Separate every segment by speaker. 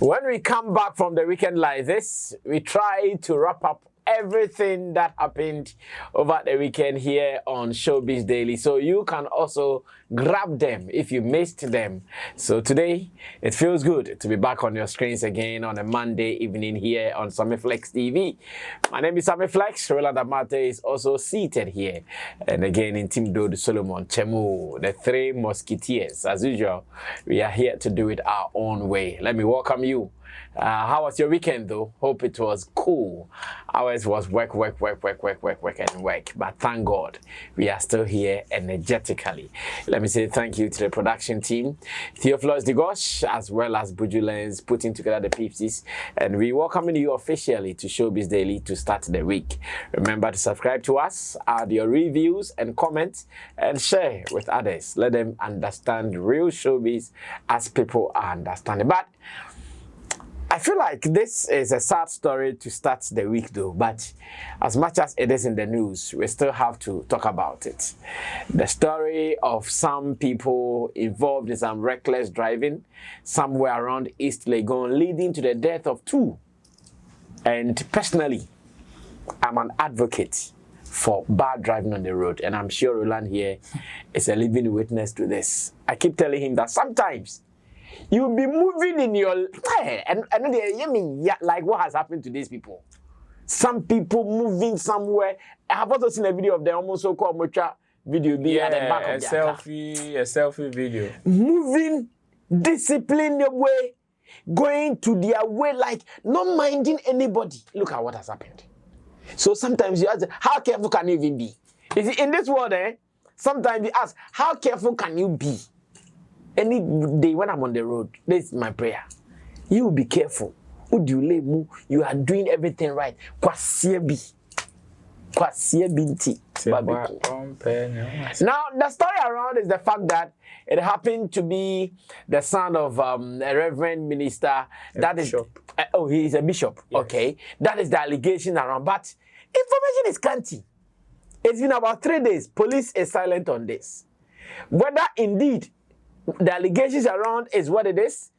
Speaker 1: When we come back from the weekend like this, we try to wrap up everything that happened over the weekend here on Showbiz Daily, so you can also grab them if you missed them. So today, it feels good to be back on your screens again on a Monday evening here on Sammy Flex TV. My name is Sammy Flex. Roland Amate is also seated here. And again, in Team Dode Solomon, Chemu, the three musketeers. As usual, we are here to do it our own way. Let me welcome you. How was your weekend though? Hope it was cool. Ours was work. But thank God, we are still here energetically. Let me say thank you to the production team, Theophilus Digosh, as well as Bujulens, putting together the peeps. And we welcome you officially to Showbiz Daily to start the week. Remember to subscribe to us, add your reviews and comments, and share with others. Let them understand real showbiz as people are understanding. But I feel like this is a sad story to start the week though, but as much as it is in the news, we still have to talk about it. The story of some people involved in some reckless driving somewhere around East Legon, leading to the death of 2. And personally, I'm an advocate for bad driving on the road, and I'm sure Roland here is a living witness to this. I keep telling him that sometimes you'll be moving in your and like what has happened to these people. Some people moving somewhere. I have also seen a video of the almost so-called mocha video at the back of their car.
Speaker 2: A selfie video.
Speaker 1: Moving, disciplined way, going to their way, like not minding anybody. Look at what has happened. So sometimes you ask, how careful can you even be? You see, in this world, sometimes you ask, how careful can you be? Any day when I'm on the road, this is my prayer. You will be careful. You are doing everything right. Now, the story around is the fact that it happened to be the son of a reverend minister. He is a bishop. Yes. Okay. That is the allegation around. But information is scanty. It's been about 3 days. Police is silent on this. Whether indeed the allegations around is what it is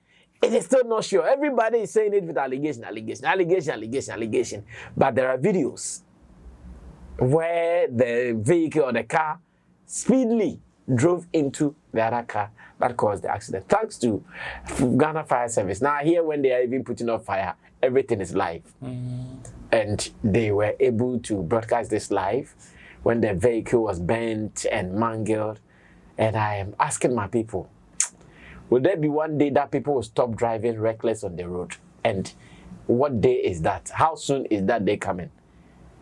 Speaker 1: still not sure. Everybody is saying it with allegation. But there are videos where the vehicle or the car speedily drove into the other car that caused the accident. Thanks to Ghana Fire Service. Now here, when they are even putting off fire, everything is live. And they were able to broadcast this live when the vehicle was bent and mangled. And I am asking my people, will there be one day that people will stop driving reckless on the road? And what day is that? How soon is that day coming?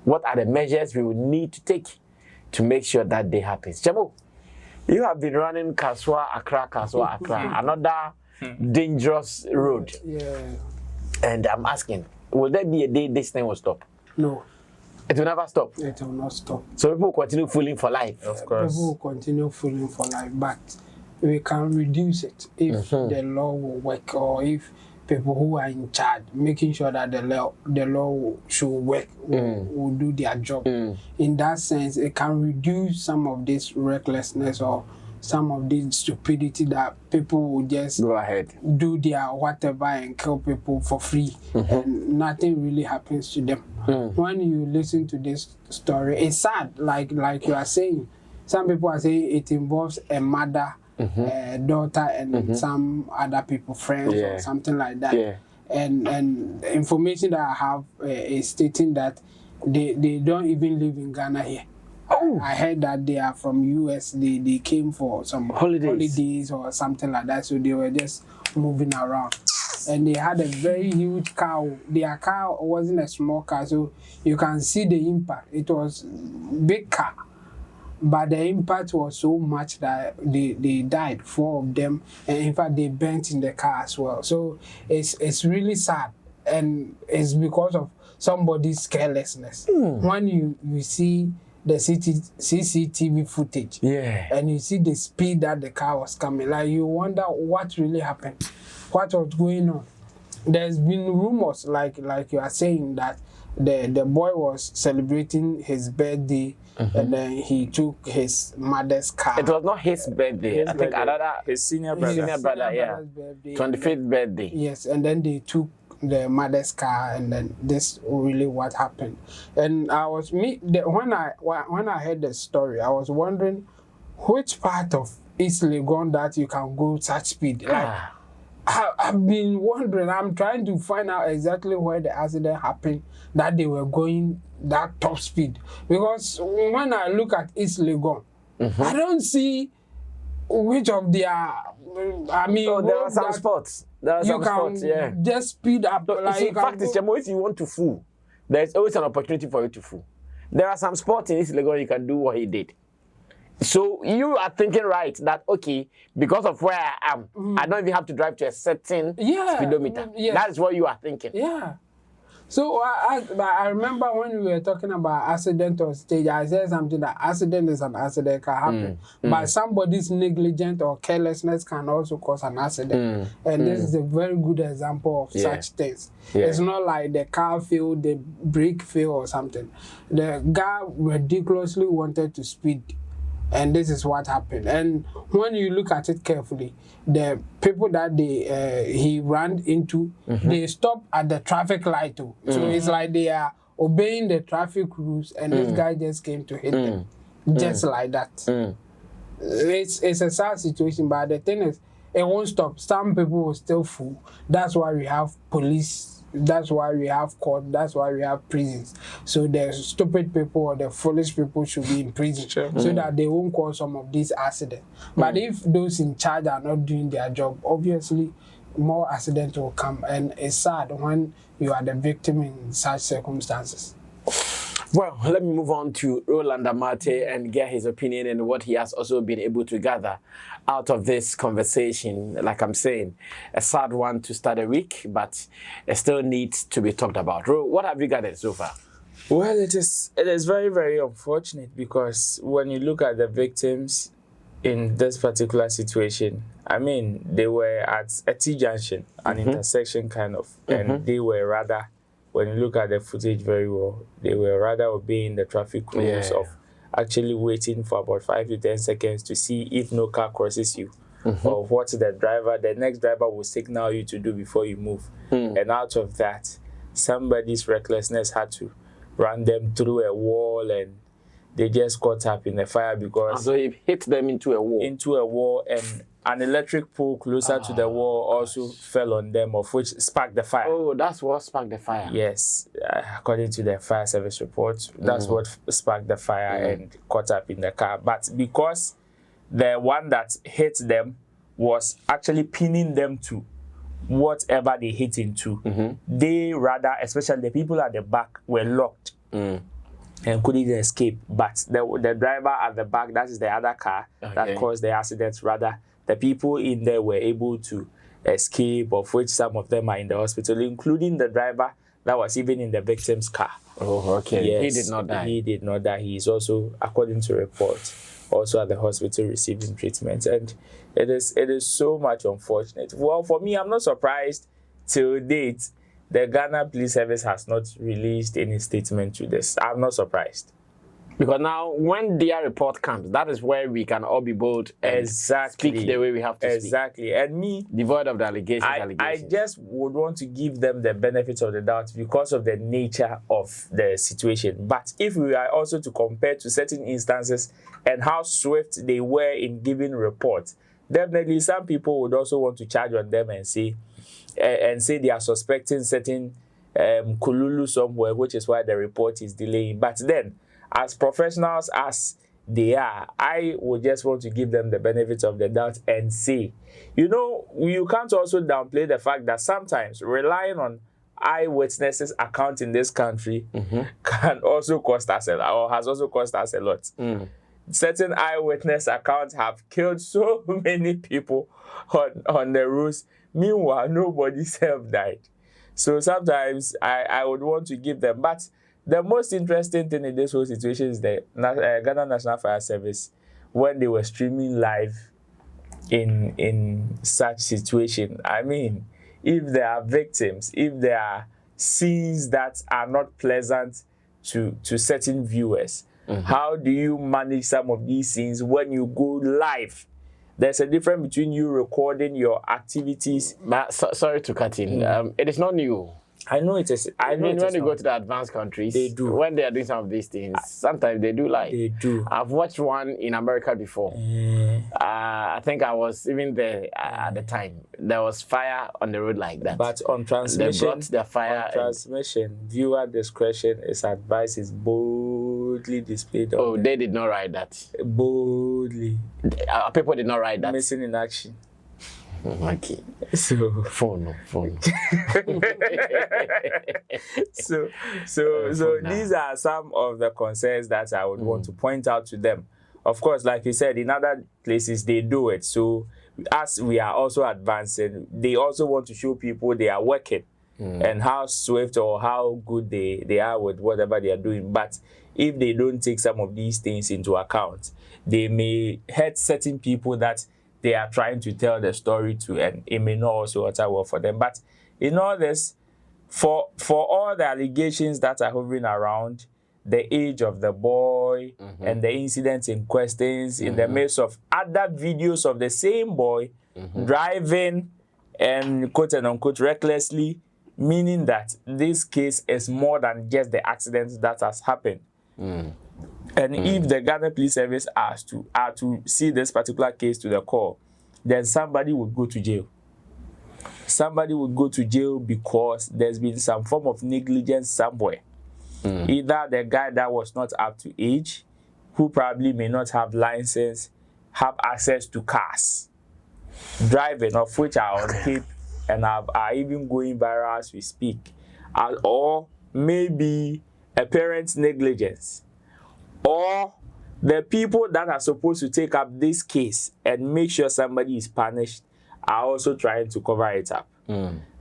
Speaker 1: What are the measures we will need to take to make sure that day happens? Chamo, you have been running Accra, another dangerous road.
Speaker 3: Yeah.
Speaker 1: And I'm asking, will there be a day this thing will stop?
Speaker 3: No.
Speaker 1: It will never stop?
Speaker 3: It will not stop.
Speaker 1: So people will continue fooling for life?
Speaker 2: Of course.
Speaker 3: People will continue fooling for life, but we can reduce it if the law will work, or if people who are in charge, making sure that the law should work, will do their job. In that sense, it can reduce some of this recklessness or some of this stupidity that people will just
Speaker 1: go ahead,
Speaker 3: do their whatever and kill people for free, and nothing really happens to them. When you listen to this story, it's sad, like you are saying. Some people are saying it involves a mother, daughter, and some other people, friends, or something like that.
Speaker 1: Yeah.
Speaker 3: And the information that I have is stating that they don't even live in Ghana here. Oh. I heard that they are from US. They came for some holidays or something like that. So they were just moving around. And they had a very huge car. Their car wasn't a small car, so you can see the impact. It was a big car. But the impact was so much that they died, 4 of them. And in fact, they burnt in the car as well. So it's really sad. And it's because of somebody's carelessness. When you see the CCTV footage, and you see the speed that the car was coming, like you wonder what really happened, what was going on. There's been rumors, like you are saying, that the boy was celebrating his birthday, and then he took his mother's car.
Speaker 1: It was not his birthday. I think another
Speaker 2: his senior brother.
Speaker 1: senior brother, yeah.
Speaker 3: Birthday,
Speaker 1: 25th birthday.
Speaker 3: Yes, and then they took the mother's car, and then this really what happened. And I was when I heard the story, I was wondering which part of East Legon that you can go such speed. Like I've been wondering. I'm trying to find out exactly where the accident happened, that they were going that top speed. Because when I look at East Legon, I don't see which of their. I mean,
Speaker 1: there are some spots. There are some spots, yeah.
Speaker 3: Just speed up.
Speaker 1: So,
Speaker 3: Like
Speaker 1: in fact, if you want to fool, there's always an opportunity for you to fool. There are some spots in East Legon you can do what he did. So you are thinking right that, okay, because of where I am, I don't even have to drive to a certain speedometer. That is what you are thinking.
Speaker 3: Yeah. So I remember when we were talking about accident on stage, I said something that accident is an accident, can happen. But somebody's negligence or carelessness can also cause an accident. And this is a very good example of such things. It's not like the car failed, the brake failed or something. The guy ridiculously wanted to speed. And this is what happened. And when you look at it carefully, the people that he ran into, they stopped at the traffic light too. So it's like they are obeying the traffic rules, and this guy just came to hit them, just like that. It's a sad situation, but the thing is, it won't stop. Some people will still fool. That's why we have police. That's why we have court. That's why we have prisons. So the stupid people or the foolish people should be in prison so that they won't cause some of these accidents. But if those in charge are not doing their job, obviously more accidents will come. And it's sad when you are the victim in such circumstances.
Speaker 1: Well, let me move on to Roland Amate and get his opinion and what he has also been able to gather out of this conversation. Like I'm saying, a sad one to start a week, but it still needs to be talked about. Ro, what have you gathered so far?
Speaker 2: Well, it is very, very unfortunate, because when you look at the victims in this particular situation, I mean, they were at a T-junction, an intersection kind of, and they were rather, when you look at the footage very well, they were rather obeying the traffic rules of actually waiting for about 5 to 10 seconds to see if no car crosses you, or what the next driver will signal you to do before you move. And out of that, somebody's recklessness had to run them through a wall, and they just caught up in the fire because...
Speaker 1: So he hit them into a wall.
Speaker 2: Into a wall, and an electric pole closer to the wall also fell on them, of which sparked the fire.
Speaker 1: Oh, that's what sparked the fire.
Speaker 2: Yes, according to the fire service report, that's what sparked the fire and caught up in the car. But because the one that hit them was actually pinning them to whatever they hit into, they rather, especially the people at the back, were locked and couldn't escape. But the driver at the back, that is the other car that caused the accident, rather, the people in there were able to escape, of which some of them are in the hospital, including the driver that was even in the victim's car.
Speaker 1: Oh, okay.
Speaker 2: Yes,
Speaker 1: He did not die.
Speaker 2: He did not die. He is also, according to report, also at the hospital receiving treatment. And it is so much unfortunate. Well, for me, I'm not surprised till date the Ghana Police Service has not released any statement to this. I'm not surprised.
Speaker 1: Because now, when their report comes, that is where we can all be bold and speak the way we have to speak.
Speaker 2: Exactly. And me,
Speaker 1: devoid of the allegations.
Speaker 2: I just would want to give them the benefit of the doubt because of the nature of the situation. But if we are also to compare to certain instances and how swift they were in giving reports, definitely some people would also want to charge on them and say they are suspecting certain kululu somewhere, which is why the report is delaying. But then, as professionals as they are, I would just want to give them the benefit of the doubt and say, you can't also downplay the fact that sometimes relying on eyewitnesses' account in this country can also cost us a lot, or has also cost us a lot. Certain eyewitness accounts have killed so many people on the roads. Meanwhile, nobody self died. So sometimes I would want to give them, but the most interesting thing in this whole situation is the Ghana National Fire Service, when they were streaming live in such situation. I mean, if there are victims, if there are scenes that are not pleasant to certain viewers? How do you manage some of these scenes when you go live? There's a difference between you recording your activities.
Speaker 1: But sorry to cut in. It is not new.
Speaker 2: I know it is.
Speaker 1: I mean, when you go to the advanced countries,
Speaker 2: they do.
Speaker 1: When they are doing some of these things, sometimes they do live.
Speaker 2: They do.
Speaker 1: I've watched one in America before. I think I was even there at the time. There was fire on the road like that.
Speaker 2: But on transmission,
Speaker 1: they brought the fire.
Speaker 2: On transmission, viewer discretion is advised. Is boldly displayed.
Speaker 1: Oh, they did not write that.
Speaker 2: Boldly.
Speaker 1: People did not write that.
Speaker 2: Missing in action.
Speaker 1: Okay.
Speaker 2: So
Speaker 1: phone.
Speaker 2: so these are some of the concerns that I would want to point out to them. Of course, like you said, in other places they do it. So as we are also advancing, they also want to show people they are working and how swift or how good they are with whatever they are doing. But if they don't take some of these things into account, they may hurt certain people that they are trying to tell the story to, and it may not also work well for them. But in all this, for all the allegations that are hovering around the age of the boy and the incidents in questions, in the midst of other videos of the same boy driving and quote and unquote recklessly, meaning that this case is more than just the accident that has happened. And if the Ghana Police Service are to see this particular case to the core, then somebody would go to jail. Somebody would go to jail because there's been some form of negligence somewhere. Either the guy that was not up to age, who probably may not have license, have access to cars, driving, of which are on tape and are even going viral as we speak, or maybe a parent's negligence, or the people that are supposed to take up this case and make sure somebody is punished are also trying to cover it up.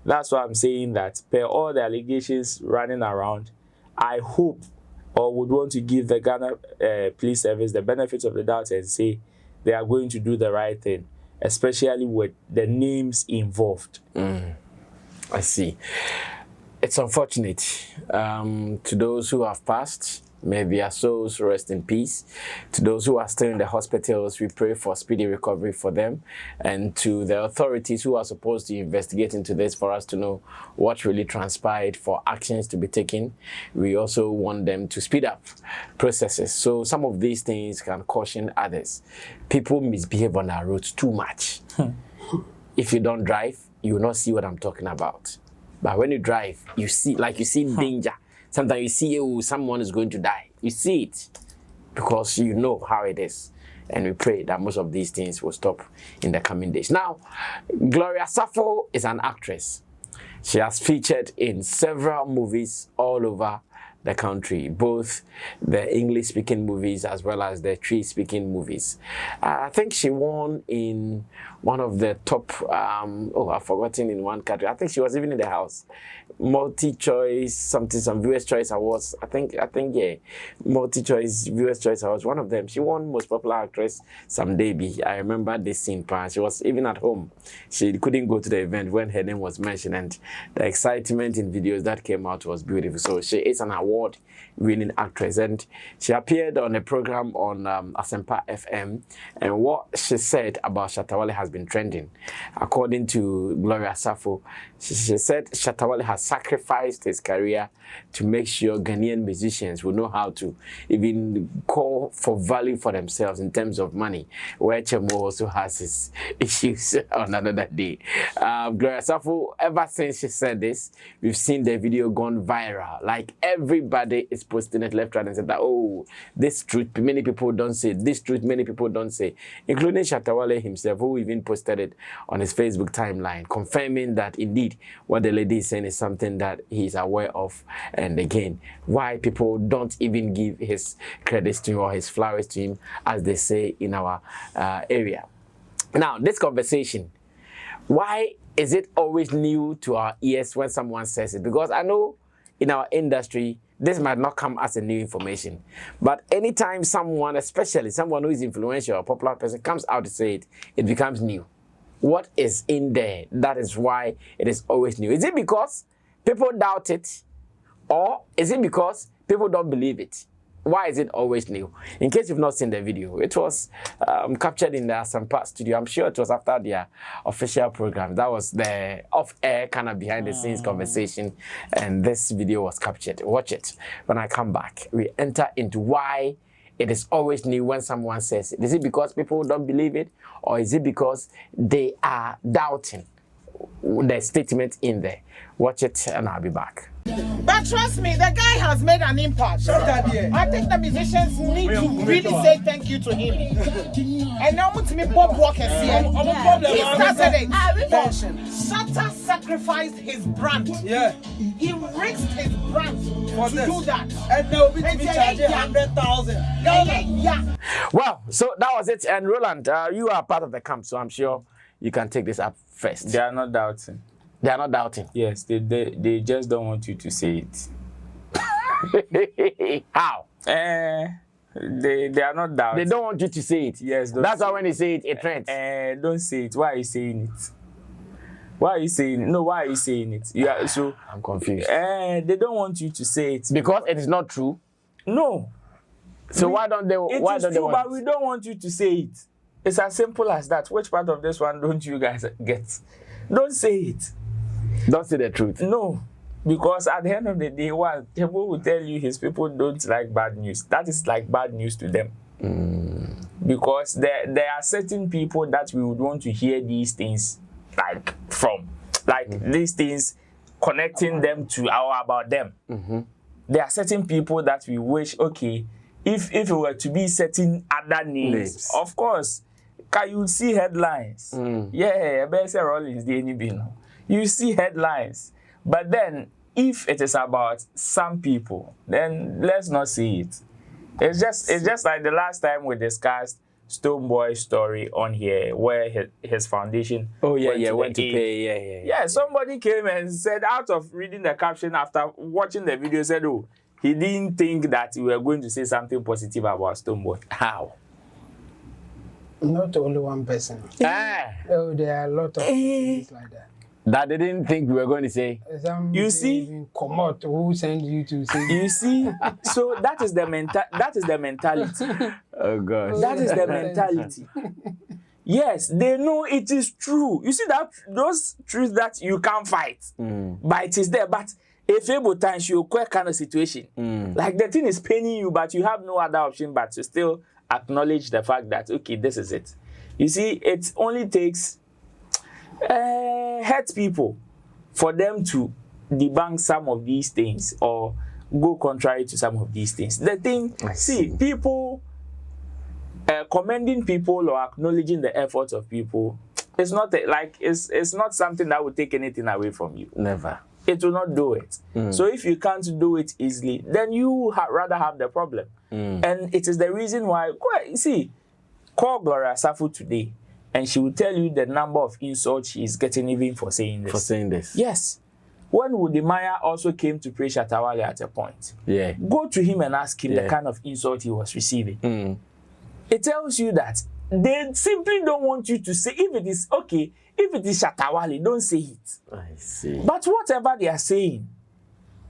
Speaker 2: That's why I'm saying that per all the allegations running around, I hope or would want to give the Ghana Police Service the benefit of the doubt and say they are going to do the right thing, especially with the names involved.
Speaker 1: I see. It's unfortunate. To those who have passed, may their souls rest in peace. To those who are still in the hospitals, we pray for speedy recovery for them. And to the authorities who are supposed to investigate into this for us to know what really transpired, for actions to be taken, we also want them to speed up processes. So some of these things can caution others. People misbehave on our roads too much. If you don't drive, you will not see what I'm talking about. But when you drive, you see danger. Sometimes you see someone is going to die. You see it because you know how it is. And we pray that most of these things will stop in the coming days. Now, Gloria Safo is an actress. She has featured in several movies all over the country, both the English-speaking movies as well as the Tree-speaking movies. I think she won in one of the top, I've forgotten in one category. I think she was even in the house. Multi-choice, some Viewers' Choice Awards. I think, yeah, Multi-choice, Viewers' Choice Awards, one of them. She won Most Popular Actress some day. I remember this scene. She was even at home. She couldn't go to the event when her name was mentioned, and the excitement in videos that came out was beautiful. So she is an award-winning actress, and she appeared on a program on Asempa FM, and what she said about Shatta Wale has been trending. According to Gloria Safo, she said Shatta Wale has sacrificed his career to make sure Ghanaian musicians will know how to even call for value for themselves in terms of money, where Chemo also has his issues on another day. Gloria Safo, ever since she said this, we've seen the video gone viral. Like everybody is posting it left, right, and center. Oh, this truth many people don't say. This truth many people don't say, including Shatta Wale himself, who even posted it on his Facebook timeline, confirming that indeed what the lady is saying is something that he's aware of. And again, why people don't even give his credits to him or his flowers to him, as they say in our area. Now, this conversation, why is it always new to our ears when someone says it? Because I know in our industry, this might not come as a new information. But anytime someone, especially someone who is influential or popular person, comes out to say it, it becomes new. What is in there? That is why it is always new. Is it because people doubt it, or is it because people don't believe it? Why is it always new? In case you've not seen the video, it was captured in the Asampa studio. I'm sure it was after their official program. That was the off-air kind of behind-the-scenes conversation, and this video was captured. Watch it. When I come back, we enter into why it is always new when someone says it. Is it because people don't believe it, or is it because they are doubting the statement in there? Watch it, and I'll be back.
Speaker 4: But trust me, the guy has made an impact. I think the musicians need to really say thank you to him. And now to me, Bob Walker here. He started it. Shatta sacrificed his brand. Yeah. He risked his brand to do that. And now we charge 100,000. Yeah.
Speaker 1: Well, so that was it. And Roland, you are part of the camp, so I'm sure you can take this up first.
Speaker 2: They are not doubting.
Speaker 1: They are not doubting.
Speaker 2: Yes, they just don't want you to say it.
Speaker 1: How?
Speaker 2: They are not doubting.
Speaker 1: They don't want you to say it.
Speaker 2: Yes,
Speaker 1: that's why when they say it, it trends.
Speaker 2: Don't say it. Why are you saying it? Why are you saying it? No, why are you saying it? Yeah, so
Speaker 1: I'm confused.
Speaker 2: They don't want you to say it
Speaker 1: because it is not true.
Speaker 2: No.
Speaker 1: So why don't they? Why don't they want
Speaker 2: but we don't want you to say it. It's as simple as that. Which part of this one don't you guys get? Don't say it.
Speaker 1: Don't say the truth.
Speaker 2: No, because at the end of the day, people will tell you his people don't like bad news. That is like bad news to them. Because there are certain people that we would want to hear these things from. These things connecting them to about them. There are certain people that we wish, okay, if it were to be certain other names, of course, you see headlines. Yeah, Bessie Rollins, the NB. You see headlines. But then, if it is about some people, then let's not see it. It's just like the last time we discussed Stoneboy's story on here, where his foundation
Speaker 1: went to pay.
Speaker 2: Yeah, somebody came and said, out of reading the caption after watching the video, said, oh, he didn't think that we were going to say something positive about Stoneboy.
Speaker 1: How?
Speaker 3: Not only one person. Oh, there are a lot of things like that.
Speaker 1: That they didn't think we were going to say.
Speaker 2: You see,
Speaker 3: come out. Who sent you to say?
Speaker 2: You see, so that is the mentality.
Speaker 1: Oh gosh.
Speaker 2: That is the mentality. Yes, they know it is true. You see that those truths that you can't fight, but it is there. But if able times you quite kind of situation, like the thing is paining you, but you have no other option but to still acknowledge the fact that okay, this is it. You see, it only takes hurt people for them to debunk some of these things or go contrary to some of these things. The thing, people commending people or acknowledging the efforts of people, it's not it's not something that will take anything away from you.
Speaker 1: Never.
Speaker 2: It will not do it. So if you can't do it easily, then you rather have the problem. And it is the reason why, call Gloria Safo today, and she will tell you the number of insults she is getting even for saying this.
Speaker 1: For saying this.
Speaker 2: Yes. When Wudimaya also came to praise Shatta Wale at a point, go to him and ask him the kind of insult he was receiving. It tells you that they simply don't want you to say, if it is okay, if it is Shatta Wale, don't say it.
Speaker 1: I see.
Speaker 2: But whatever they are saying,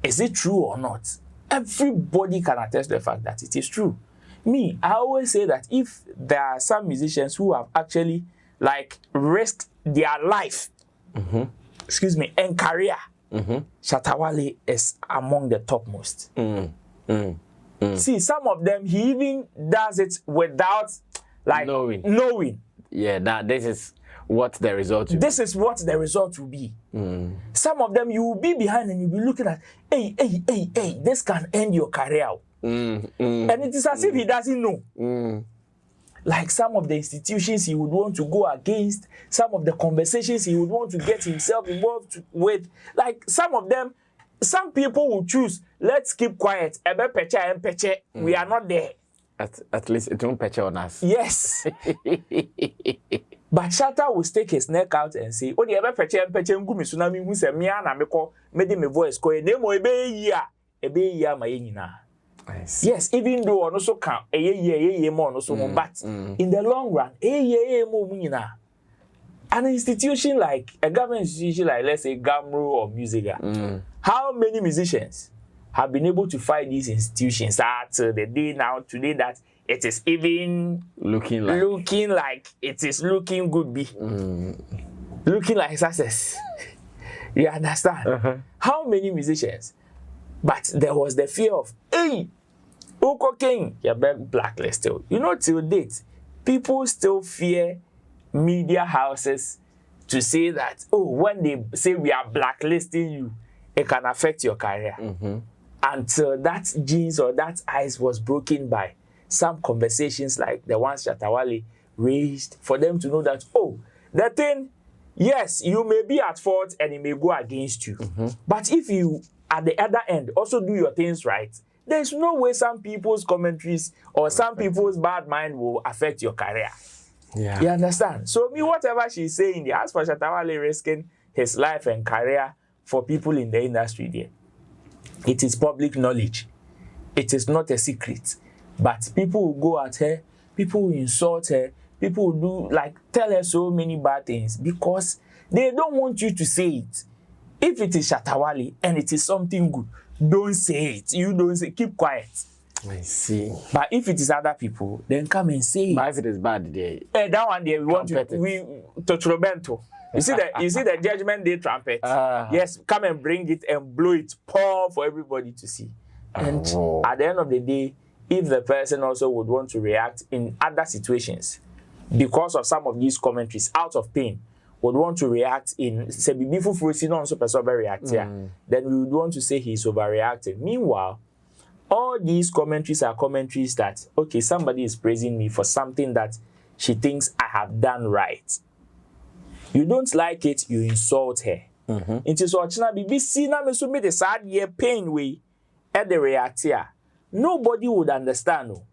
Speaker 2: is it true or not? Everybody can attest to the fact that it is true. Me, I always say that if there are some musicians who have actually risked their life, and career, Shatta Wale is among the topmost. See, some of them, he even does it without knowing.
Speaker 1: Yeah, that this is what the result will be.
Speaker 2: This is what the result will be. Some of them, you will be behind and you'll be looking at, hey, this can end your career. And it is as if he doesn't know. Like some of the institutions he would want to go against, some of the conversations he would want to get himself involved with. Like some of them, some people will choose, let's keep quiet. We are not there.
Speaker 1: At least it won't patch on us.
Speaker 2: Yes. But Shatta will stick his neck out and say, oh, the tsunami who say me and I made my voice go nemo yes, even though on also can more so but in the long run, an institution like a government institution like let's say Gamro or Musica How many musicians have been able to fight these institutions till the day now, today, that it is even looking like it is looking good, looking like success? You understand? How many musicians? But there was the fear of, hey, Oko King, you're blacklisted. You know, till date, people still fear media houses to say that, oh, when they say we are blacklisting you, it can affect your career. Until that genes or that ice was broken by some conversations like the ones Shatta Wale raised, for them to know that, oh, the thing, yes, you may be at fault and it may go against you. But if you, at the other end, also do your things right, there's no way some people's commentaries or some people's bad mind will affect your career. Yeah. You understand? So me, whatever she's saying, as for Shatta Wale risking his life and career for people in the industry there, it is public knowledge. It is not a secret. But people will go at her, people will insult her, people will tell her so many bad things because they don't want you to say it. If it is Shatta Wale and it is something good, don't say it. You don't say, keep quiet.
Speaker 1: I see.
Speaker 2: But if it is other people, then come and say it.
Speaker 1: But if it is bad,
Speaker 2: that one day we want to Trobento. You see the Judgment Day trumpet. Yes, come and bring it and blow it, pour for everybody to see. And at the end of the day, if the person also would want to react in other situations because of some of these commentaries out of pain, would want to react in then we would want to say he's overreacting. Meanwhile, all these commentaries are commentaries that, okay, somebody is praising me for something that she thinks I have done right. You don't like it, you insult her. It is what BBC na me so me the sad year pain way at the react here. Nobody would understand. No.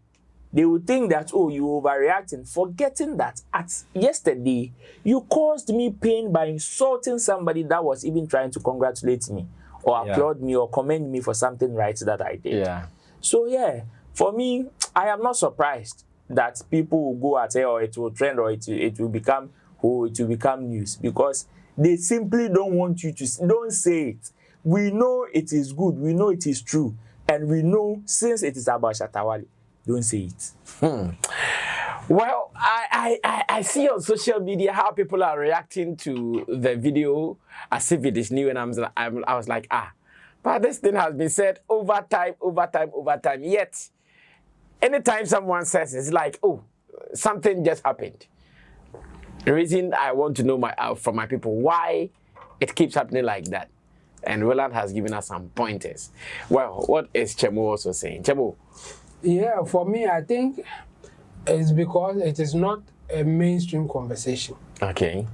Speaker 2: They would think that, oh, you overreacting, forgetting that at yesterday you caused me pain by insulting somebody that was even trying to congratulate me or applaud me or commend me for something right that I did. Yeah. So yeah, for me, I am not surprised that people will go at her or it will trend or it will become news because they simply don't want you to don't say it. We know it is good, we know it is true, and we know since it is about Shatta Wale, don't say it.
Speaker 1: Well, I see on social media how people are reacting to the video as if it is new, and I was like, but this thing has been said over time. Yet, anytime someone says it's like, oh, something just happened. The reason I want to know from my people why it keeps happening like that. And Roland has given us some pointers. Well, what is Chemo also saying? Chemo?
Speaker 3: Yeah, for me, I think it's because it is not a mainstream conversation. Okay.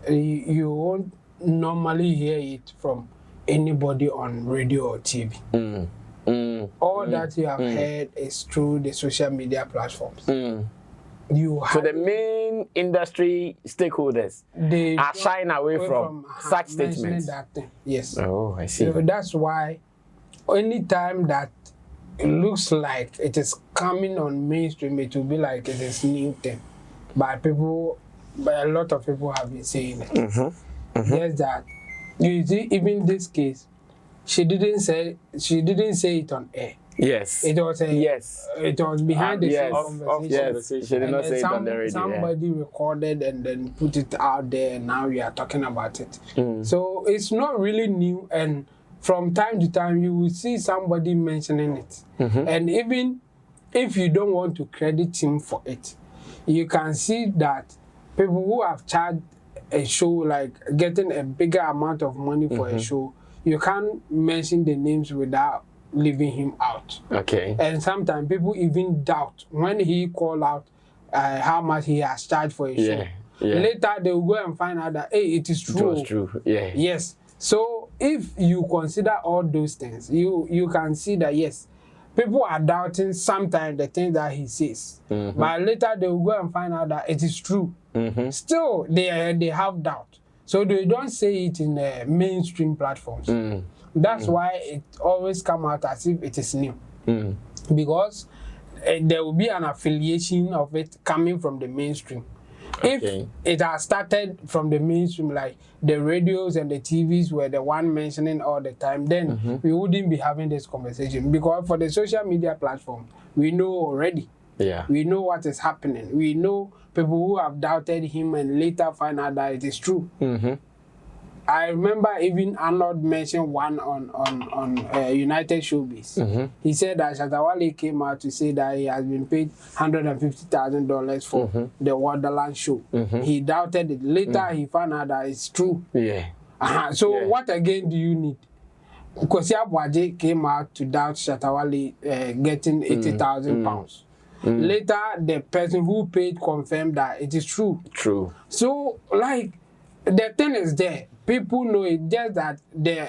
Speaker 3: You won't normally hear it from anybody on radio or TV. All that you have heard is through the social media platforms. So
Speaker 1: the main industry stakeholders are shying away from such statements.
Speaker 3: That thing. Yes.
Speaker 1: Oh, I see.
Speaker 3: So that's why anytime that it looks like it is coming on mainstream, it will be like it is new thing. But a lot of people have been saying it. Yes, that you see, even this case, she didn't say it on air.
Speaker 1: Yes.
Speaker 3: It was it was behind the scenes conversation.
Speaker 1: Yes. She did not say it on the radio.
Speaker 3: Somebody recorded and then put it out there, and now we are talking about it. So it's not really new, and from time to time you will see somebody mentioning it. And even if you don't want to credit him for it, you can see that people who have charged a show, like getting a bigger amount of money for a show, you can't mention the names without leaving him out. Okay. And sometimes people even doubt when he call out how much he has charged for a show. Later they will go and find out that, hey, it is true.
Speaker 1: It was true. Yeah.
Speaker 3: Yes. So if you consider all those things, you can see that yes, people are doubting sometimes the things that he says. But later they will go and find out that it is true. Still they have doubt. So they don't say it in the mainstream platforms. That's why it always comes out as if it is new. Because there will be an affiliation of it coming from the mainstream. If it has started from the mainstream, like the radios and the TVs were the one mentioning all the time, then we wouldn't be having this conversation. Because for the social media platform, we know already.
Speaker 1: Yeah.
Speaker 3: We know what is happening. We know people who have doubted him and later find out that it is true. I remember even Arnold mentioned one on United Showbiz. He said that Shatta Wale came out to say that he has been paid $150,000 for the Wonderland show. He doubted it. Later, he found out that it's true. So what again do you need? Because Yabuaje came out to doubt Shatta Wale getting £80,000. Later, the person who paid confirmed that it is true. So, like, the thing is there. People know it, just that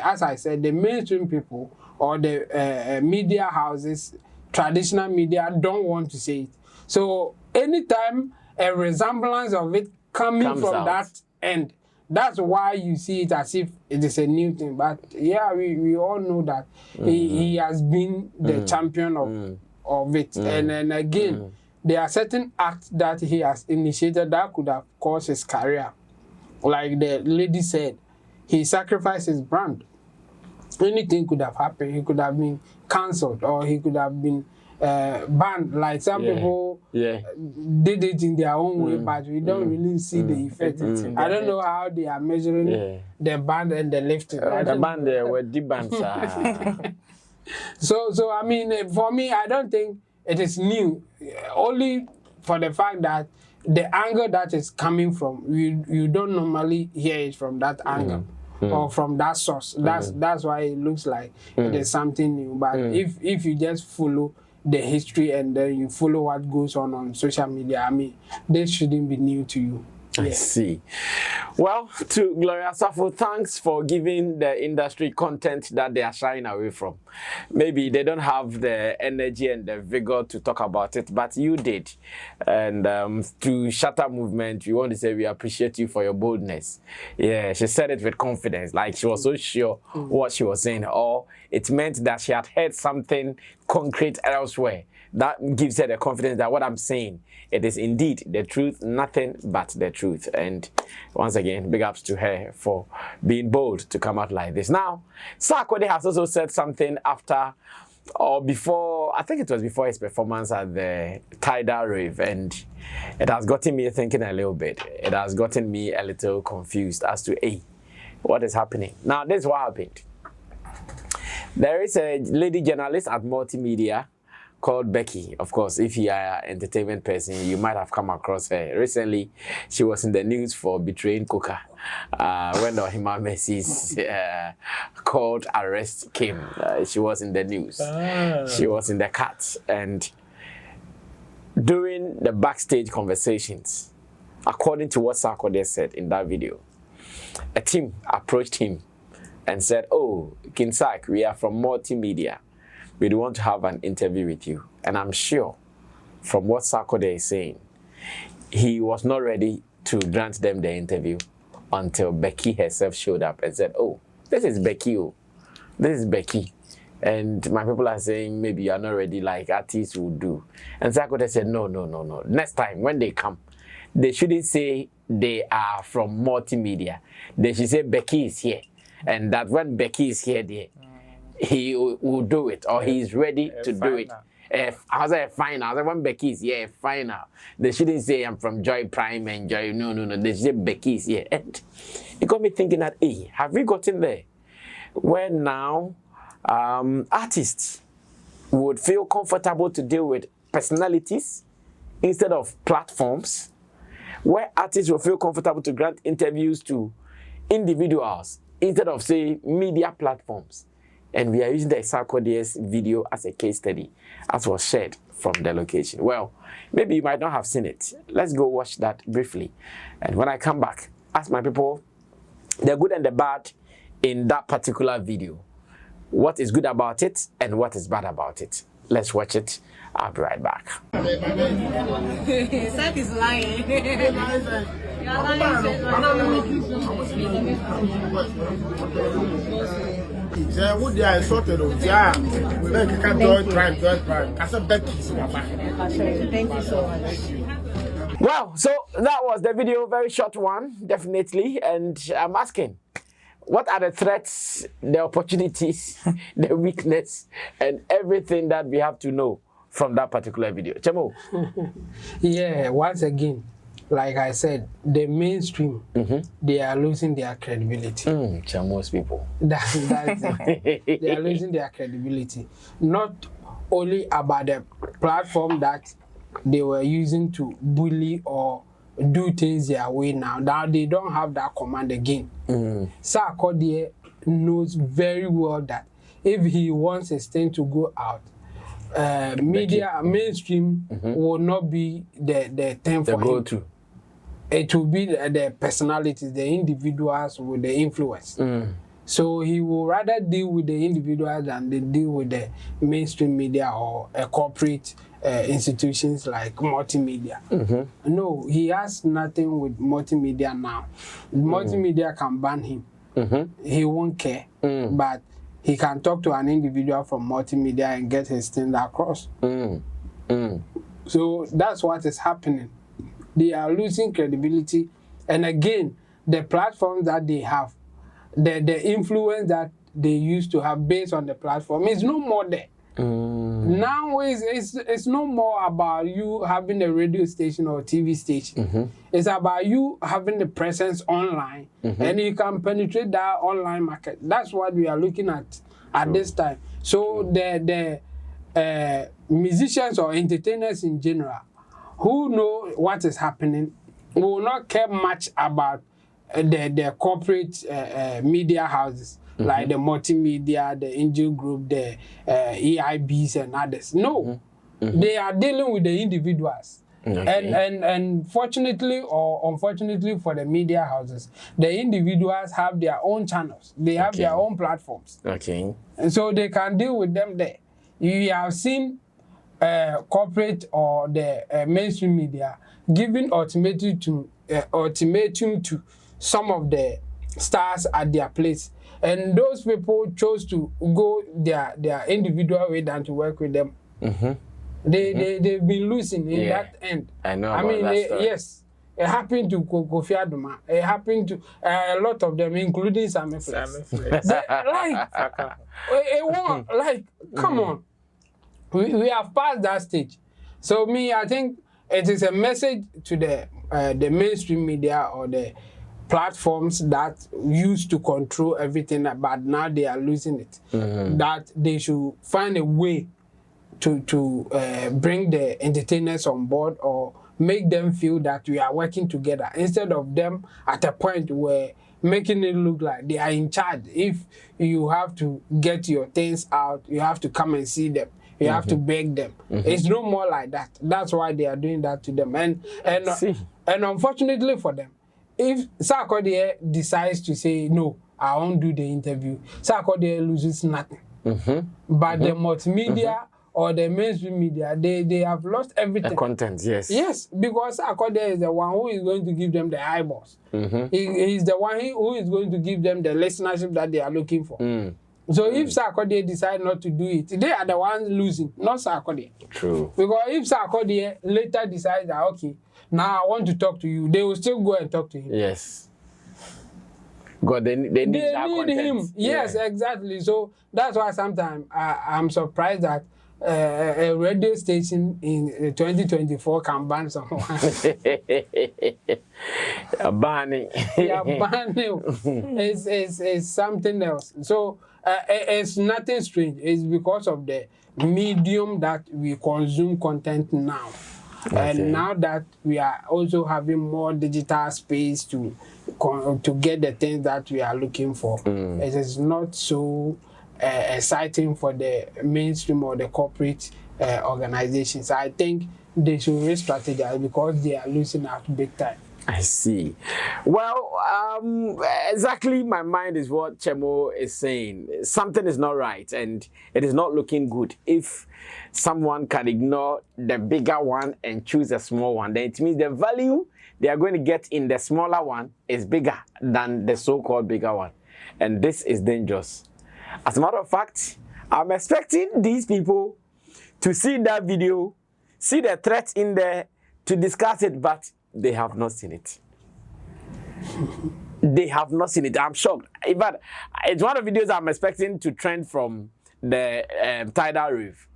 Speaker 3: as I said, the mainstream people or the media houses, traditional media, don't want to say it. So anytime a resemblance of it comes from out. That end, that's why you see it as if it is a new thing. But yeah, we all know that he has been the champion of it. And then again, there are certain acts that he has initiated that could have caused his career. Like the lady said, he sacrificed his brand. Anything could have happened. He could have been cancelled or he could have been banned. Like some people did it in their own way, but we don't really see the effect. I don't know how they are measuring the ban and the lifting.
Speaker 1: The ban there were the bans.
Speaker 3: So I mean, for me, I don't think it is new. Only for the fact that the angle that is coming from, you don't normally hear it from that angle or from that source. That's why it looks like it is something new. But if you just follow the history and then you follow what goes on social media, I mean, this shouldn't be new to you.
Speaker 1: I see. Well, to Gloria, Safo, thanks for giving the industry content that they are shying away from. Maybe they don't have the energy and the vigor to talk about it, but you did. And to Shatta Movement, we want to say we appreciate you for your boldness. Yeah, she said it with confidence, like she was so sure what she was saying, or it meant that she had heard something concrete elsewhere. That gives her the confidence that what I'm saying, it is indeed the truth, nothing but the truth. And once again, big ups to her for being bold to come out like this. Now, Sarkodie has also said something after or before, I think it was before his performance at the Tidal Rave, and it has gotten me thinking a little bit. It has gotten me a little confused as to, hey, what is happening? Now, this is what happened. There is a lady journalist at Multimedia called Becky. Of course, if you are an entertainment person, you might have come across her. Recently, she was in the news for betraying Coca when the Ohima Messi's court arrest came. She was in the news. She was in the cut. And during the backstage conversations, according to what Sarkodie said in that video, a team approached him and said, "Oh, Kinsak, we are from Multimedia. We want to have an interview with you." And I'm sure from what Sarkodie is saying, he was not ready to grant them the interview until Becky herself showed up and said, "Oh, this is Becky. Oh, this is Becky. And my people are saying maybe you are not ready like artists would do." And Sarkodie said, no. Next time when they come, they shouldn't say they are from Multimedia. They should say Becky is here. And that when Becky is here, he will do it, or he's ready to do it. I was fine. I was when Becky is here, fine now. They shouldn't say I'm from Joy Prime and Joy. No. They should say Becky is here. And it got me thinking that, hey, have we gotten there where now artists would feel comfortable to deal with personalities instead of platforms, where artists will feel comfortable to grant interviews to individuals instead of, say, media platforms? And we are using the Sarkodie's video as a case study, as was shared from the location. Well, maybe you might not have seen it. Let's go watch that briefly. And when I come back, ask my people the good and the bad in that particular video. What is good about it and what is bad about it. Let's watch it. I'll be right back.
Speaker 5: Seth is lying. You're
Speaker 6: yeah, what they are sorted of, yeah. Like you can join prime. I said Becky is my man.
Speaker 5: Thank you so much.
Speaker 1: Well, so that was the video, very short one, definitely. And I'm asking, what are the threats, the opportunities, the weakness, and everything that we have to know from that particular video? Chemo.
Speaker 3: Yeah, once again, like I said, the mainstream, they are losing their credibility.
Speaker 1: Chemo's people.
Speaker 3: That's it. They are losing their credibility. Not only about the platform that they were using to bully or do things their way now. Now they don't have that command again. Sarkodie knows very well that if he wants his thing to go out, mainstream will not be the thing for him. It will be the personalities, the individuals with the influence. So he will rather deal with the individuals than they deal with the mainstream media or corporate institutions like multimedia. No, he has nothing with multimedia now. Multimedia can ban him. He won't care. But he can talk to an individual from multimedia and get his thing across. So that's what is happening. They are losing credibility. And again, the platforms that they have, the influence that they used to have based on the platform is no more there. Now it's no more about you having a radio station or TV station. It's about you having the presence online, and you can penetrate that online market. That's what we are looking at this time. So the musicians or entertainers in general who know what is happening will not care much about the corporate media houses. Like the multimedia, the Angel Group, the AIPs and others. No, they are dealing with the individuals. And fortunately or unfortunately for the media houses, the individuals have their own channels. They have their own platforms. And so they can deal with them there. You have seen corporate or the mainstream media giving ultimatum to some of the stars at their place. And those people chose to go their individual way than to work with them. They've been losing in that end.
Speaker 1: I know. I mean,
Speaker 3: yes, it happened to Kofi Adoma. It happened to a lot of them, including Sammy. Come on, we have passed that stage. So I think it is a message to the mainstream media or the platforms that used to control everything, but now they are losing it. That they should find a way to bring the entertainers on board or make them feel that we are working together instead of them at a point where making it look like they are in charge. If you have to get your things out, you have to come and see them. You have to beg them. It's no more like that. That's why they are doing that to them. And unfortunately for them, if Sarkodie decides to say, no, I won't do the interview, Sarkodie loses nothing. But the multimedia or the mainstream media, they have lost everything.
Speaker 1: The content, yes.
Speaker 3: Yes, because Sarkodie is the one who is going to give them the eyeballs. He's the one who is going to give them the listenership that they are looking for. So if Sarkodie decide not to do it, they are the ones losing, not Sarkodie.
Speaker 1: True.
Speaker 3: Because if Sarkodie later decides that, okay, now I want to talk to you, they will still go and talk to him.
Speaker 1: Yes. God, they need
Speaker 3: him. Yes, exactly. So that's why sometimes I'm surprised that a radio station in 2024 can ban someone.
Speaker 1: Banning.
Speaker 3: Banning is something else. So it's nothing strange. It's because of the medium that we consume content now. And now that we are also having more digital space to get the things that we are looking for, it is not so exciting for the mainstream or the corporate organizations. I think they should re-strategize because they are losing out big time.
Speaker 1: I see. Well, exactly my mind is what Chemo is saying. Something is not right and it is not looking good. If someone can ignore the bigger one and choose a small one, then it means the value they are going to get in the smaller one is bigger than the so-called bigger one. And this is dangerous. As a matter of fact, I'm expecting these people to see that video, see the threat in there, to discuss it, but they have not seen it. They have not seen it. I'm shocked. But it's one of the videos I'm expecting to trend from the Tidal Reef.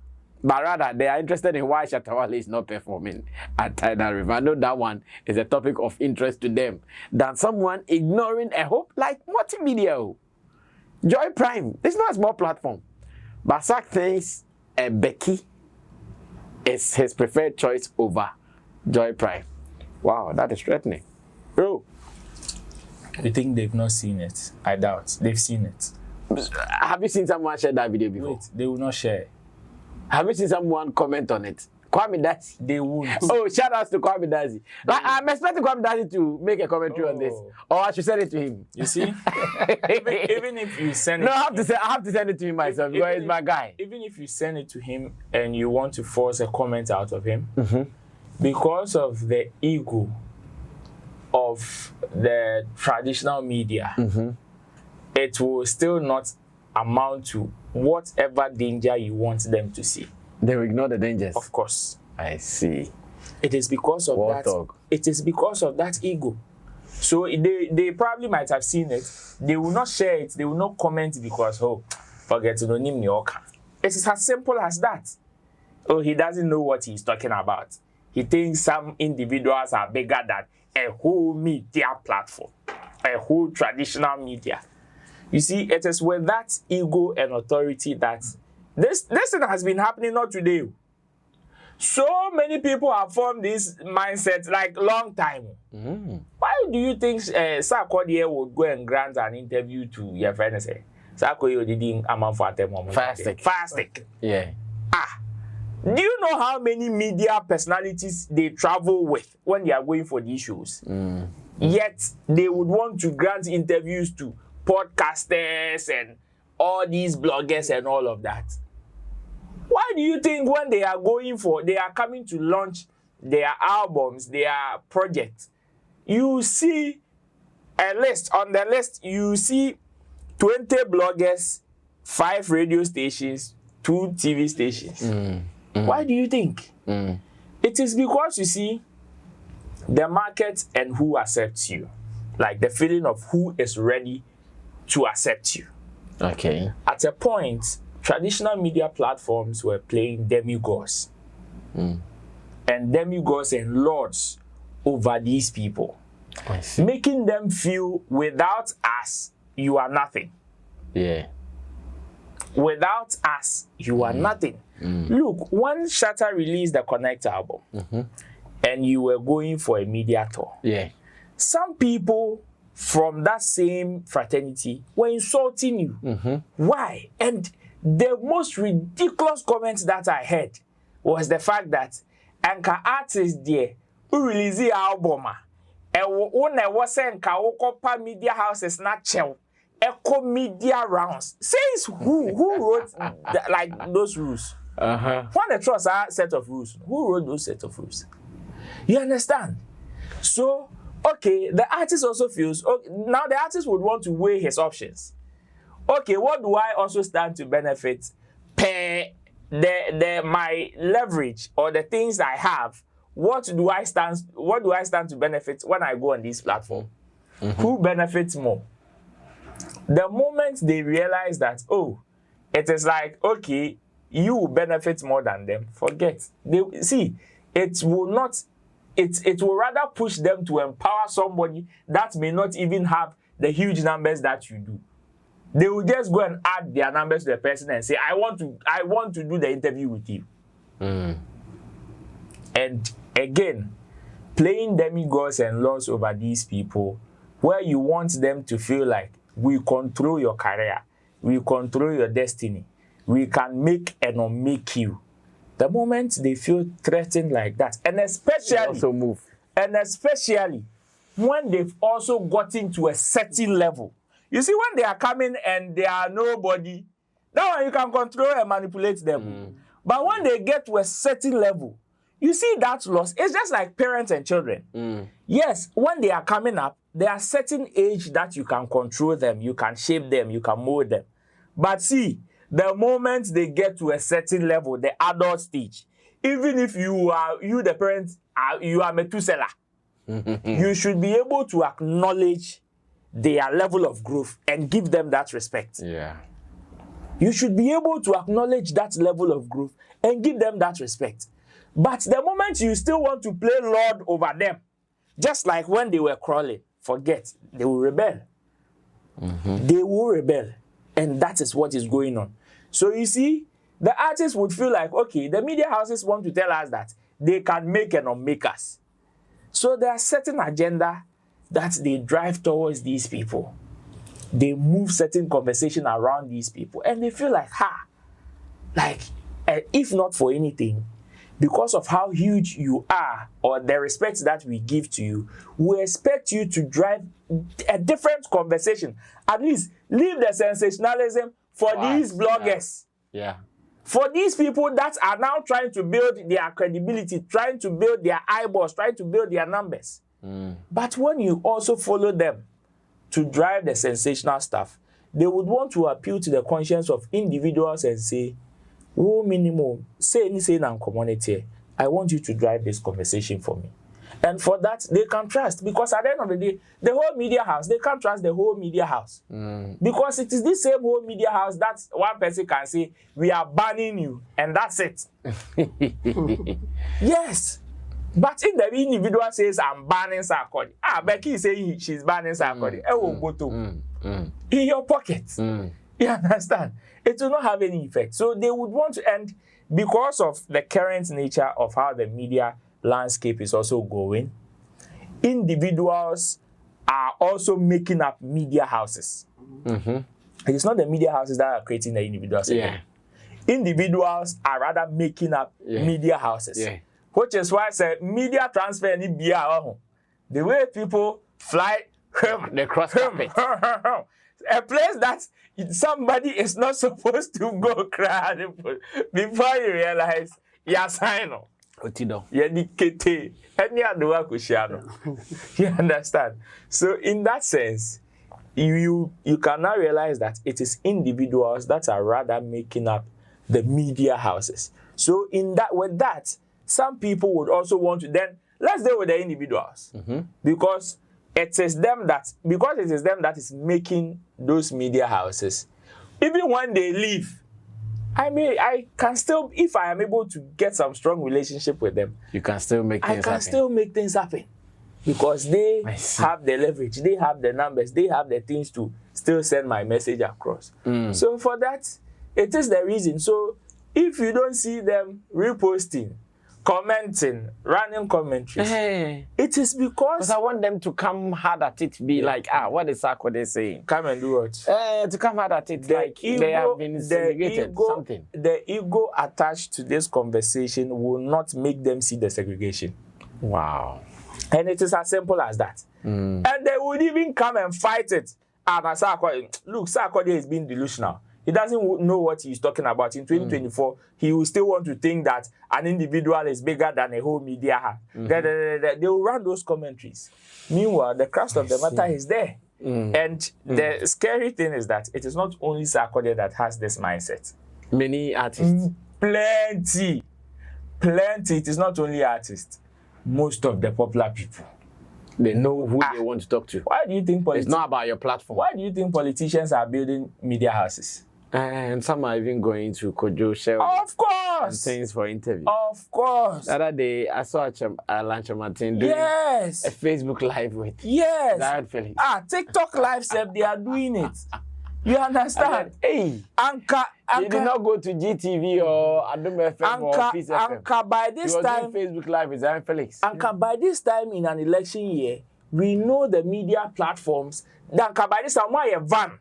Speaker 1: But rather, they are interested in why Shatta Wale is not performing at Tidal Reef. I know that one is a topic of interest to them than someone ignoring a hope like multimedia. Joy Prime, it's not a small platform. But Sak thinks Becky is his preferred choice over Joy Prime. Wow, that is threatening. Bro.
Speaker 2: You think they've not seen it? I doubt. They've seen it.
Speaker 1: Have you seen someone share that video before?
Speaker 2: Wait, they will not share.
Speaker 1: Have you seen someone comment on it? Kwame Dazi.
Speaker 2: They won't.
Speaker 1: Oh, shout out to Kwame Dazi. Like, I'm expecting Kwame Dazi to make a commentary on this. Or I should send it to him.
Speaker 2: You see? even if you send it
Speaker 1: I have to send it to him myself because he's my guy.
Speaker 2: Even if you send it to him and you want to force a comment out of him, because of the ego of the traditional media, it will still not amount to whatever danger you want them to see.
Speaker 1: They will ignore the dangers.
Speaker 2: Of course.
Speaker 1: I see.
Speaker 2: It is because of that.
Speaker 1: Talk.
Speaker 2: It is because of that ego. So they probably might have seen it. They will not share it. They will not comment because, oh, forget to know him. It is as simple as that. Oh, he doesn't know what he's talking about. He thinks some individuals are bigger than a whole media platform, a whole traditional media. You see, it is with that ego and authority that this thing has been happening not today. So many people have formed this mindset like long time. Why do you think Sarkodie would go and grant an interview to your friend and say, Sarkodie didn't amount for a moment? Fasting.
Speaker 1: Yeah.
Speaker 2: Do you know how many media personalities they travel with when they are going for these shows? Yet they would want to grant interviews to podcasters and all these bloggers and all of that. Why do you think when they are coming to launch their albums, their projects, you see a list, on the list you see 20 bloggers, 5 radio stations, 2 TV stations. Why do you think? It is because, you see, the market and who accepts you. Like the feeling of who is ready to accept you.
Speaker 1: Okay.
Speaker 2: At a point, traditional media platforms were playing demigods. And demigods and lords over these people.
Speaker 1: I see.
Speaker 2: Making them feel without us, you are nothing.
Speaker 1: Yeah.
Speaker 2: Without us, you are nothing. Look, when Shatta released the Connect album and you were going for a media tour, some people from that same fraternity were insulting you. Why? And the most ridiculous comments that I heard was the fact that anka artist there who released the album when I was saying ka media houses not chill. Echo media rounds. Says who wrote like those rules? When the trust are set of rules, who wrote those set of rules? You understand? So, okay, the artist also feels, okay, now the artist would want to weigh his options. Okay, what do I also stand to benefit per my leverage or the things I have? What do I stand to benefit when I go on this platform? Who benefits more? The moment they realize that, oh, it is like, okay, you will benefit more than them, forget. It will rather push them to empower somebody that may not even have the huge numbers that you do. They will just go and add their numbers to the person and say, I want to do the interview with you. And again, playing demigods and lords over these people, where you want them to feel like, we control your career. We control your destiny. We can make and unmake you. The moment they feel threatened like that, and especially when they've also gotten to a certain level. You see, when they are coming and they are nobody, that one you can control and manipulate them. But when they get to a certain level, you see that loss. It's just like parents and children. Yes, when they are coming up, there are certain age that you can control them, you can shape them, you can mold them. But see, the moment they get to a certain level, the adult stage, even if you the parents, you are Methuselah, you should be able to acknowledge their level of growth and give them that respect.
Speaker 1: Yeah.
Speaker 2: You should be able to acknowledge that level of growth and give them that respect. But the moment you still want to play Lord over them, just like when they were crawling, forget, they will rebel. They will rebel. And that is what is going on. So you see, the artists would feel like, okay, the media houses want to tell us that they can make and unmake us. So there are certain agenda that they drive towards these people. They move certain conversation around these people. And they feel like, if not for anything, because of how huge you are or the respect that we give to you, we expect you to drive a different conversation. At least leave the sensationalism for these bloggers.
Speaker 1: Yeah.
Speaker 2: For these people that are now trying to build their credibility, trying to build their eyeballs, trying to build their numbers. But when you also follow them to drive the sensational stuff, they would want to appeal to the conscience of individuals and say, oh, minimum, say anything and community, I want you to drive this conversation for me. And for that, they can trust, because at the end of the day, the whole media house, they can't trust the whole media house. Because it is this same whole media house that one person can say, we are banning you, and that's it. Yes. But if the individual says, I'm banning Sarkodie, Becky is saying she's banning Sarkodie, it will go to in your pocket. You understand? It will not have any effect. So they would want to end, because of the current nature of how the media landscape is also going, individuals are also making up media houses. It's not the media houses that are creating the individuals. Individuals are rather making up media houses. Which is why I say media transfer in India, the way people fly,
Speaker 1: the cross carpet.
Speaker 2: A place that somebody is not supposed to go cry before you realize you're signing. You understand? So in that sense, you can now realize that it is individuals that are rather making up the media houses. So with that, some people would also want to then let's deal with the individuals, because it is them that is making those media houses. Even when they leave, I can still, if I am able to get some strong relationship with them,
Speaker 1: you can still make things happen.
Speaker 2: I can still make things happen, because they have the leverage, they have the numbers, they have the things to still send my message across. So for that, it is the reason. So if you don't see them reposting, commenting, running commentaries, it is because
Speaker 1: I want them to come hard at it, be like, what is Sarkodie saying?
Speaker 2: Come and do what?
Speaker 1: To come hard at it, they have been segregated, something.
Speaker 2: The ego attached to this conversation will not make them see the segregation.
Speaker 1: Wow.
Speaker 2: And it is as simple as that. And they would even come and fight it. Look, Sarkodie is being delusional. He doesn't know what he's talking about. In 2024, he will still want to think that an individual is bigger than a whole media. They will run those commentaries. Meanwhile, the crux of the matter is there. And the scary thing is that it is not only Sarkodie that has this mindset.
Speaker 1: Many artists.
Speaker 2: Plenty. It is not only artists. Most of the popular people.
Speaker 1: They know who they want to talk to.
Speaker 2: Why do you think
Speaker 1: it's not about your platform?
Speaker 2: Why do you think politicians are building media houses?
Speaker 1: And some are even going to Kojo Shell.
Speaker 2: Of course.
Speaker 1: And things for interviews.
Speaker 2: Of course.
Speaker 1: The other day, I saw Lancha Martin doing a Facebook Live with Diane Felix.
Speaker 2: TikTok Live, they are doing it. You understand? Anchor.
Speaker 1: He did not go to GTV or Adum FM or Peace FM.
Speaker 2: Anchor by this time.
Speaker 1: Facebook Live with Diane Felix.
Speaker 2: Anchor by this time in an election year, we know the media platforms. Anchor by this time,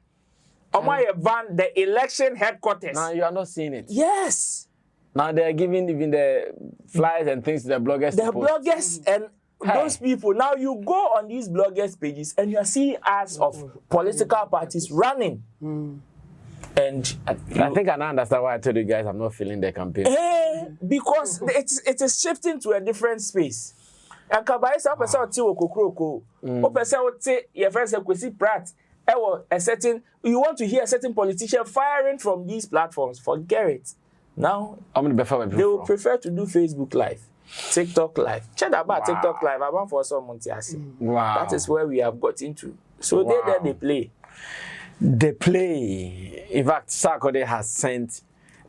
Speaker 2: the election headquarters.
Speaker 1: Now you are not seeing it.
Speaker 2: Yes.
Speaker 1: Now they are giving even the flyers and things to the bloggers.
Speaker 2: The bloggers and those people. Now you go on these bloggers' pages and you are seeing ads of political parties running. And
Speaker 1: I think I now understand why I told you guys I'm not feeling the campaign.
Speaker 2: Because it is shifting to a different space. And Kabaisa person oti okokroko. O person oti your friend say Kwesi Pratt. You want to hear a certain politician firing from these platforms, forget it. Now, they will prefer to do Facebook Live. TikTok live. Check about TikTok live. I want for some months.
Speaker 1: Wow.
Speaker 2: That is where we have got into. So they play.
Speaker 1: They play. In fact, Sarkodie has sent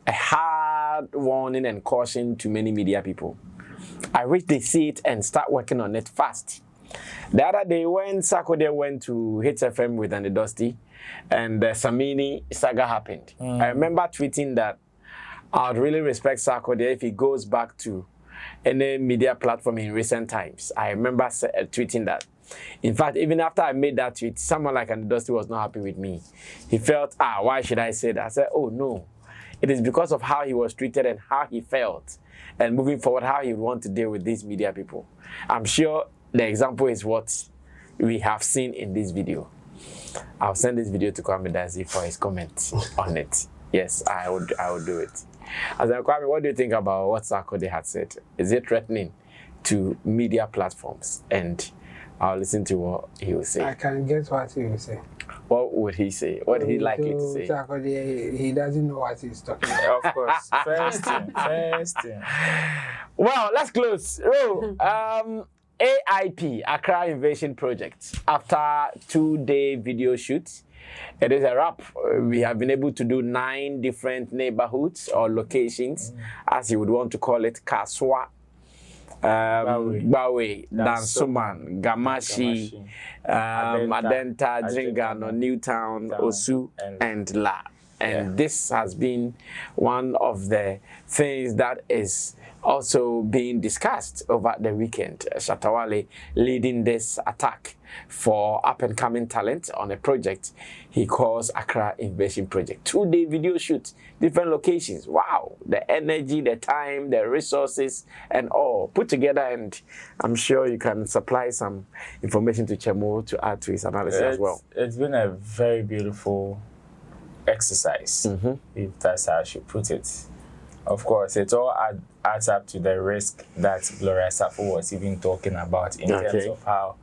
Speaker 1: a hard warning and caution to many media people. I wish they see it and start working on it fast. The other day when Sarkodie went to Hits FM with Andy Dusty and the Sammy saga happened, I remember tweeting that I would really respect Sarkodie if he goes back to any media platform in recent times. I remember tweeting that. In fact, even after I made that tweet, someone like Andy Dusty was not happy with me. He felt, why should I say that? I said, oh no. It is because of how he was treated and how he felt. And moving forward, how he would want to deal with these media people. I'm sure the example is what we have seen in this video. I'll send this video to Kwame Dazi for his comment on it. Yes, I would do it. As Kwame, what do you think about what Sarkodie had said? Is it threatening to media platforms? And I'll listen to what he will say.
Speaker 3: I can guess what he will say.
Speaker 1: What would he say? What he likely to say?
Speaker 3: Sarkodie, he doesn't know what he's talking about.
Speaker 2: Of course. First thing.
Speaker 1: Well, let's close. AIP, Accra Invasion Project. After 2-day video shoot, it is a wrap. We have been able to do 9 different neighborhoods or locations, as you would want to call it: Kaswa, Bawe, Dansoman, Gamashi, Adenta, Dringano, Newtown, Osu, and La. And this has been one of the things that is also being discussed over the weekend. Shatta Wale leading this attack for up-and-coming talent on a project he calls Accra Invasion Project. 2-day video shoot, different locations. Wow, the energy, the time, the resources, and all put together. And I'm sure you can supply some information to Chemo to add to his analysis as well.
Speaker 2: It's been a very beautiful exercise, if that's how I should put it. Of course, it all adds up to the risk that Gloria Safo was even talking about in terms of how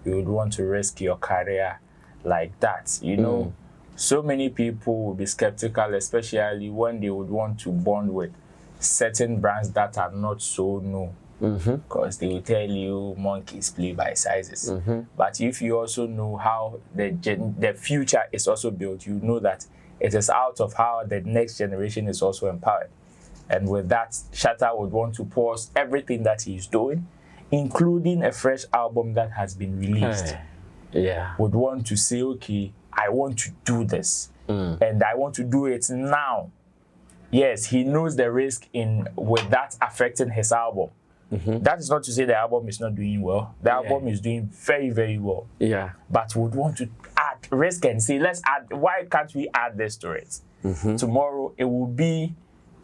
Speaker 2: you would want to risk your career like that. You know, so many people will be skeptical, especially when they would want to bond with certain brands that are not so known. Because they will tell you monkeys play by sizes. But if you also know how the future is also built, you know that it is out of how the next generation is also empowered. And with that, Shatta would want to pause everything that he's doing, including a fresh album that has been released. Would want to say, okay, I want to do this. And I want to do it now. Yes, he knows the risk with that affecting his album. That is not to say the album is not doing well. The album is doing very, very well. But would want to add risk and say, let's add, why can't we add this to it? Tomorrow, it will be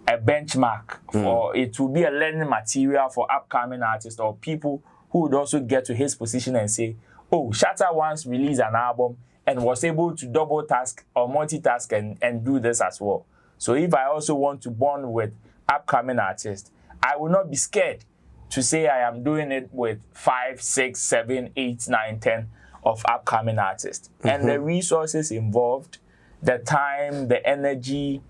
Speaker 2: a benchmark, or it will be a learning material for upcoming artists or people who would also get to his position and say, oh, Shatta once released an album and was able to double task or multitask and do this as well. So if I also want to bond with upcoming artists, I will not be scared to say I am doing it with 5, 6, 7, 8, 9, 10 of upcoming artists. And the resources involved, the time, the energy,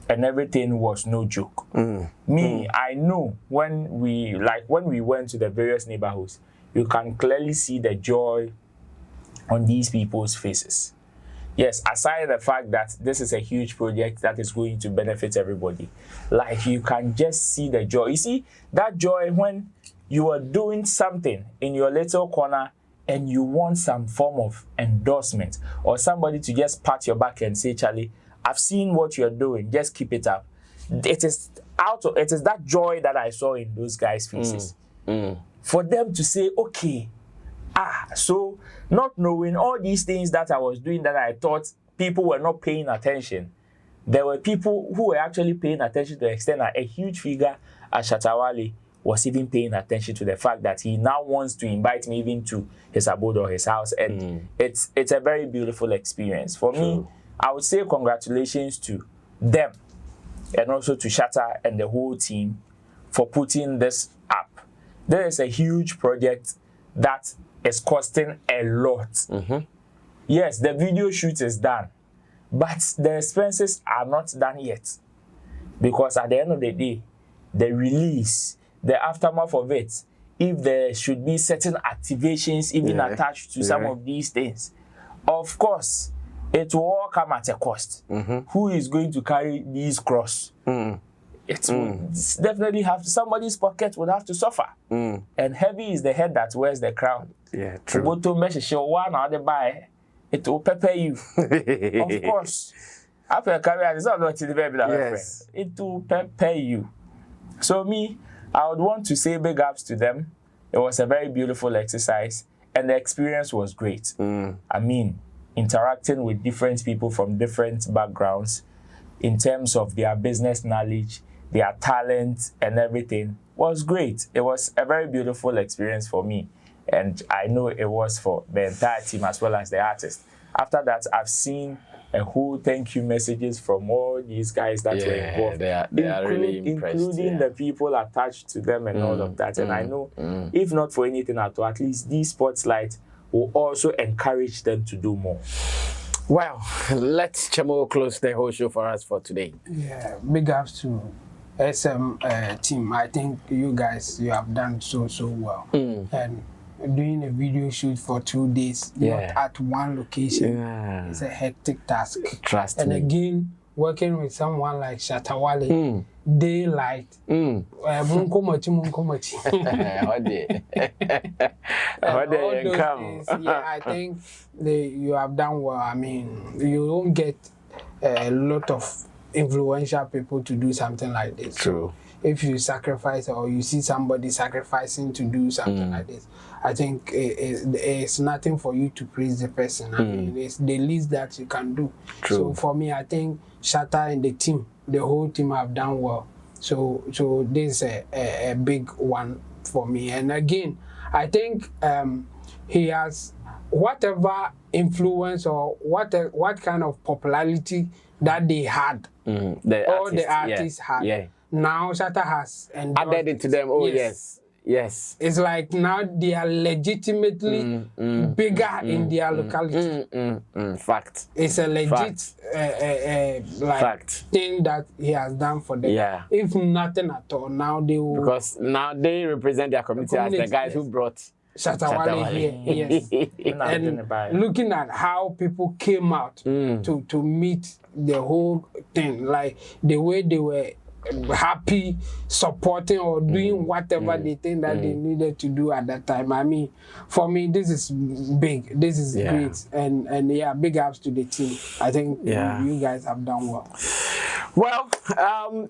Speaker 2: and everything was no joke. I know when we went to the various neighborhoods, you can clearly see the joy on these people's faces. Yes, aside the fact that this is a huge project that is going to benefit everybody, like you can just see the joy. You see that joy when you are doing something in your little corner and you want some form of endorsement or somebody to just pat your back and say, Charlie, I've seen what you're doing, just keep it up. It is that joy that I saw in those guys' faces. For them to say, okay, so not knowing all these things that I was doing that I thought people were not paying attention, there were people who were actually paying attention to the extent that a huge figure as Shatta Wale was even paying attention to the fact that he now wants to invite me even to his abode or his house. And it's a very beautiful experience. For me, I would say congratulations to them and also to Shatta and the whole team for putting this up. There is a huge project that is costing a lot. Yes, the video shoot is done, but the expenses are not done yet. Because at the end of the day, the release, the aftermath of it, if there should be certain activations even attached to some of these things, of course, it will all come at a cost. Who is going to carry these costs? It will definitely have somebody's pocket would have to suffer. And heavy is the head that wears the crown.
Speaker 1: Yeah, true.
Speaker 2: It will prepare you. Of course. After a career, it's not going to the baby. Yes. It will prepare you. So me, I would want to say big ups to them. It was a very beautiful exercise and the experience was great. I mean, interacting with different people from different backgrounds in terms of their business knowledge, their talent and everything was great. It was a very beautiful experience for me. And I know it was for the entire team as well as the artist. After that, I've seen a whole thank you messages from all these guys that were involved.
Speaker 1: They are really impressed.
Speaker 2: Including the people attached to them and all of that. And I know, if not for anything at all, at least these spotlights will also encourage them to do more.
Speaker 1: Well, let's Chemo close the whole show for us for today.
Speaker 3: Yeah, big ups to SM team. I think you guys, you have done so well. And doing a video shoot for 2 days, not at one location, it's a hectic task.
Speaker 1: Trust
Speaker 3: and
Speaker 1: me.
Speaker 3: Again, working with someone like Shatta Wale, daylight. I think you have done well. I mean, you don't get a lot of influential people to do something like this.
Speaker 1: True.
Speaker 3: If you sacrifice or you see somebody sacrificing to do something like this, I think it's nothing for you to praise the person. I mean, it's the least that you can do.
Speaker 1: True.
Speaker 3: So for me, I think Shatta and the team, the whole team have done well. So this is a big one for me. And again, I think he has whatever influence or what kind of popularity that they had, the artists had. Yeah. Now Shatta has
Speaker 1: added it to them. Oh yes.
Speaker 3: It's like now they are legitimately bigger in their locality.
Speaker 1: Fact.
Speaker 3: It's a legit thing that he has done for them.
Speaker 1: Yeah.
Speaker 3: If nothing at all, now they will.
Speaker 1: Because now they represent their community as the guys who brought
Speaker 3: Shatta Wale here. Yes. And looking at how people came out to meet the whole thing, like the way they were happy, supporting or doing whatever they think that they needed to do at that time. I mean, for me, this is big. This is great. And yeah, big ups to the team. I think you guys have done well.
Speaker 1: Well,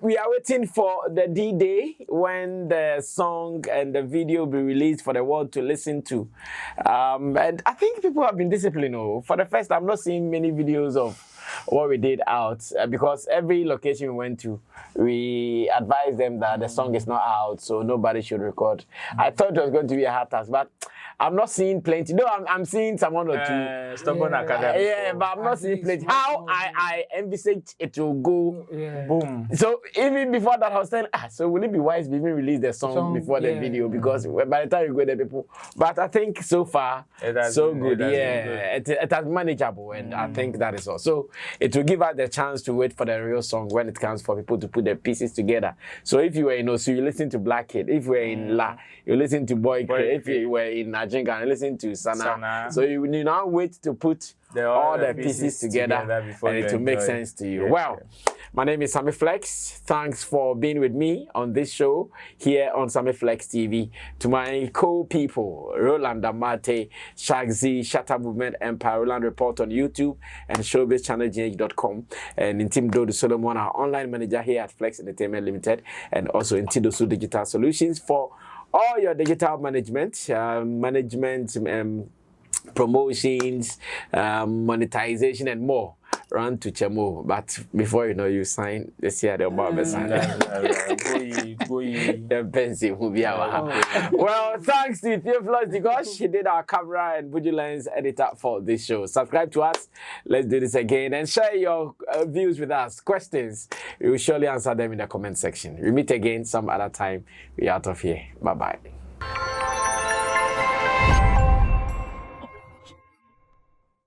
Speaker 1: we are waiting for the D-Day when the song and the video will be released for the world to listen to. And I think people have been disciplined. For the first, I'm not seeing many videos of what we did out because every location we went to, we advised them that the song is not out, so nobody should record. I thought it was going to be a hard task, but I'm not seeing plenty. No, I'm seeing someone or two.
Speaker 2: Stubborn Academy.
Speaker 1: Yeah, but I'm not seeing plenty. How I envisage it will go, boom. So even before that, I was saying, so will it be wise to even release the song before the video? Because by the time you go there, people. But I think so far, so good. It has been manageable, and I think that is all. So it will give us the chance to wait for the real song when it comes for people to put the pieces together. So if you were in Osu, you listen to Black Kid. If you were in La, you listen to Boy Cray. If you were in Ajinga, you listen to Sana. So you now wait to put all the pieces together and it will make sense to you. Well, my name is Sammy Flex. Thanks for being with me on this show here on Sammy Flex TV. To my co-people, Roland Amate, Shagzi, Shatta Movement Empire, Roland Report on YouTube, and showbizchannelgh.com. And in Team Dodo Solomon, our online manager here at Flex Entertainment Limited, and also in Tidosu Digital Solutions for all your digital management, promotions, monetization, and more. Run to Chemo, but before you know, you sign this year the Obama sign. Well, thanks to Theophilus because she did our camera and vigilance editor for this show. Subscribe to us. Let's do this again and share your views with us. Questions, we will surely answer them in the comment section. We meet again some other time. We're out of here. Bye bye.